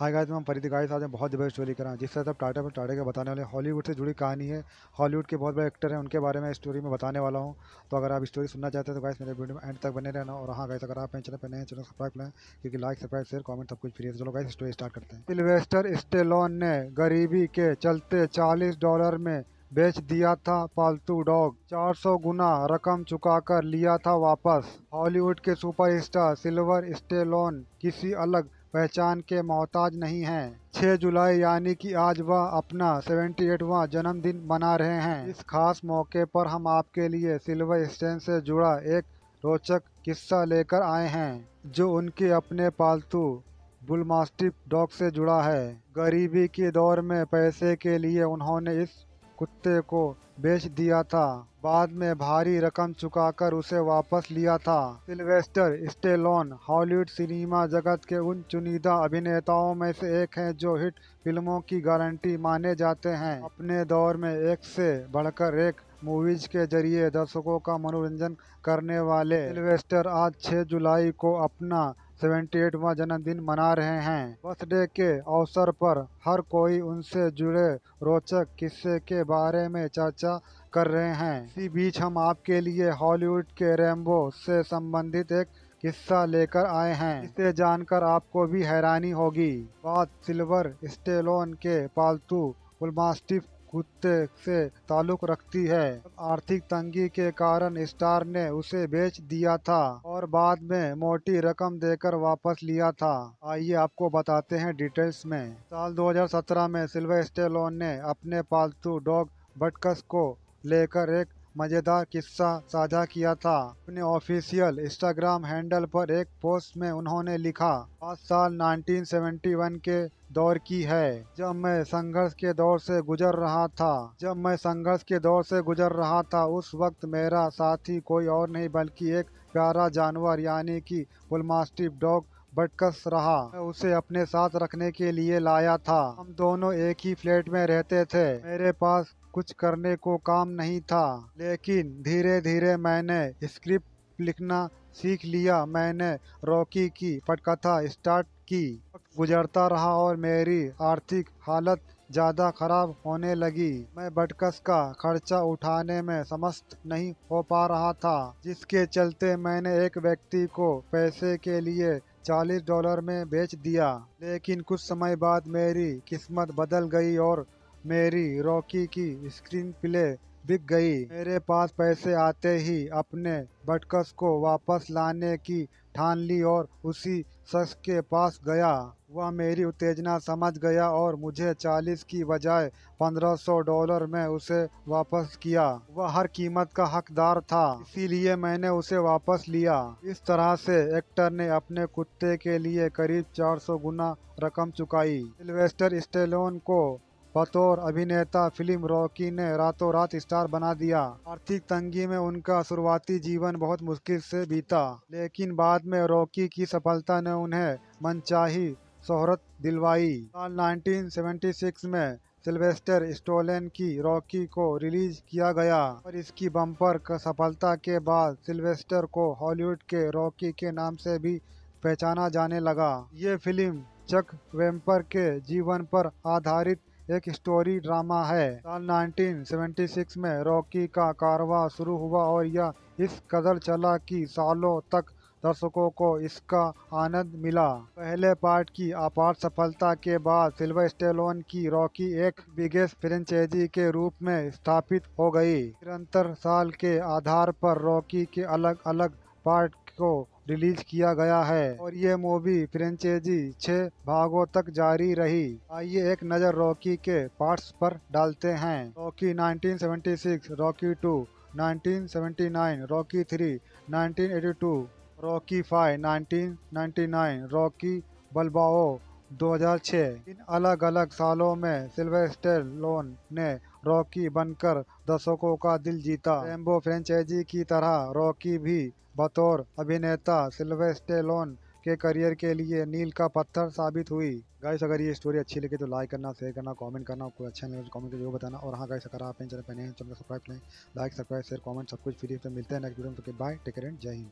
Hi guys, मैं Farid guys. आज मैं बहुत ज़बरदस्त स्टोरी कर रहा हूँ जिससे सब टाटा पर टाटा के बताने वाले हॉलीवुड से जुड़ी कहानी है। हॉलीवुड के बहुत बड़े एक्टर हैं, उनके बारे में स्टोरी में बताने वाला हूँ। तो अगर आप स्टोरी सुनना चाहते हैं तो गाइस मेरे वीडियो में एंड तक बने रहना। और हाँ गाइस, अगर आप मेरे चैनल पर नए हैं, चैनल सब्सक्राइब करें, क्योंकि लाइक सब्सक्राइब शेयर कमेंट सब कुछ फ्री है। चलो गाइस स्टोरी स्टार्ट करते हैं। सिल्वेस्टर स्टेलोन ने गरीबी के चलते $40 में बेच दिया था पालतू डॉग। 400 गुना रकम चुकाकर लिया था वापस। हॉलीवुड के सुपरस्टार सिल्वर स्टेलोन किसी अलग पहचान के मोहताज नहीं हैं। 6 जुलाई यानी कि आज वह अपना 78वां जन्मदिन मना रहे हैं। इस खास मौके पर हम आपके लिए सिल्वर स्टेन से जुड़ा एक रोचक किस्सा लेकर आए हैं, जो उनके अपने पालतू बुलमास्टिफ डॉग से जुड़ा है। गरीबी के दौर में पैसे के लिए उन्होंने इस कुत्ते को बेच दिया था, बाद में भारी रकम चुकाकर उसे वापस लिया था। सिल्वेस्टर स्टेलोन हॉलीवुड सिनेमा जगत के उन चुनिंदा अभिनेताओं में से एक हैं जो हिट फिल्मों की गारंटी माने जाते हैं। अपने दौर में एक से बढ़कर एक मूवीज के जरिए दर्शकों का मनोरंजन करने वाले सिल्वेस्टर आज 6 जुलाई को अपना 78वां जन्मदिन मना रहे हैं। बर्थडे के अवसर पर हर कोई उनसे जुड़े रोचक किस्से के बारे में चर्चा कर रहे हैं। इसी बीच हम आपके लिए हॉलीवुड के रैम्बो से संबंधित एक किस्सा लेकर आए हैं, इसे जानकर आपको भी हैरानी होगी। बात सिल्वर स्टेलोन के पालतू बुलमास्टिफ कुत्ते से ताल्लुक रखती है। आर्थिक तंगी के कारण स्टार ने उसे बेच दिया था और बाद में मोटी रकम देकर वापस लिया था। आइए आपको बताते हैं डिटेल्स में। साल 2017 में सिल्वर स्टेलोन ने अपने पालतू डॉग बटकस को लेकर एक मजेदार किस्सा साझा किया था। अपने ऑफिशियल इंस्टाग्राम हैंडल पर एक पोस्ट में उन्होंने लिखा, आज साल 1971 के दौर की है, जब मैं संघर्ष के दौर से गुजर रहा था। उस वक्त मेरा साथी कोई और नहीं बल्कि एक प्यारा जानवर यानी कि बुलमास्टिफ डॉग बटकस रहा। मैं उसे अपने साथ रखने के लिए लाया था। हम दोनों एक ही फ्लैट में रहते थे। मेरे पास कुछ करने को काम नहीं था, लेकिन धीरे धीरे मैंने स्क्रिप्ट लिखना सीख लिया। मैंने रॉकी की पटकथा स्टार्ट की। वक्त गुजरता रहा और मेरी आर्थिक हालत ज़्यादा खराब होने लगी। मैं बटकस का खर्चा उठाने में समर्थ नहीं हो पा रहा था, जिसके चलते मैंने एक व्यक्ति को पैसे के लिए $40 में बेच दिया। लेकिन कुछ समय बाद मेरी किस्मत बदल गई और मेरी रॉकी की स्क्रीन प्ले बिक गई। मेरे पास पैसे आते ही अपने बटकस को वापस लाने की ठान ली और उसी शख्स के पास गया। वह मेरी उत्तेजना समझ गया और मुझे 40 की बजाय $1500 में उसे वापस किया। वह हर कीमत का हकदार था, इसीलिए मैंने उसे वापस लिया। इस तरह से एक्टर ने अपने कुत्ते के लिए करीब 400 गुना रकम चुकाई। सिल्वेस्टर स्टेलोन को बतौर अभिनेता फिल्म रॉकी ने रातों रात स्टार बना दिया। आर्थिक तंगी में उनका शुरुआती जीवन बहुत मुश्किल से बीता, लेकिन बाद में रॉकी की सफलता ने उन्हें मनचाही शोहरत दिलवाई। साल 1976 में सिल्वेस्टर स्टेलोन की रॉकी को रिलीज किया गया और इसकी बम्पर सफलता के बाद सिल्वेस्टर को हॉलीवुड के रॉकी के नाम से भी पहचाना जाने लगा। ये फिल्म चक वेम्पर के जीवन पर आधारित एक स्टोरी ड्रामा है। साल 1976 में रॉकी का कारवां शुरू हुआ और यह इस कदर चला कि सालों तक दर्शकों को इसका आनंद मिला। पहले पार्ट की अपार सफलता के बाद सिल्वर स्टेलोन की रॉकी एक बिगेस्ट फ्रेंचाइजी के रूप में स्थापित हो गई। निरंतर साल के आधार पर रॉकी के अलग अलग पार्ट को रिलीज किया गया है और ये मूवी फ्रेंचाइजी 6 भागों तक जारी रही। आइए एक नज़र रॉकी के पार्ट्स पर डालते हैं। Rocky 1976, Rocky 2 1979, Rocky 3 1982, Rocky 5 1999, Rocky Balboa 2006। इन अलग अलग सालों में सिल्वर स्टेलोन ने रॉकी बनकर दर्शकों का दिल जीता। रैम्बो फ्रेंचाइजी की तरह रॉकी भी बतौर अभिनेता सिल्वर स्टेलोन के करियर के लिए मील का पत्थर साबित हुई। गाइस, अगर ये स्टोरी अच्छी लगी तो लाइक करना, शेयर करना, कमेंट करना। कोई अच्छा नहीं लगे तो कमेंट करके जरूर बताना। और हाँ गाइस, अगर आप चैनल पर नए हैं, चैनल को सब्सक्राइब करें। लाइक सब्सक्राइब शेयर कमेंट सब कुछ फ्री। तो मिलते हैं नेक्स्ट वीडियो में। तो बाय, टेक केयर एंड जय हिंद।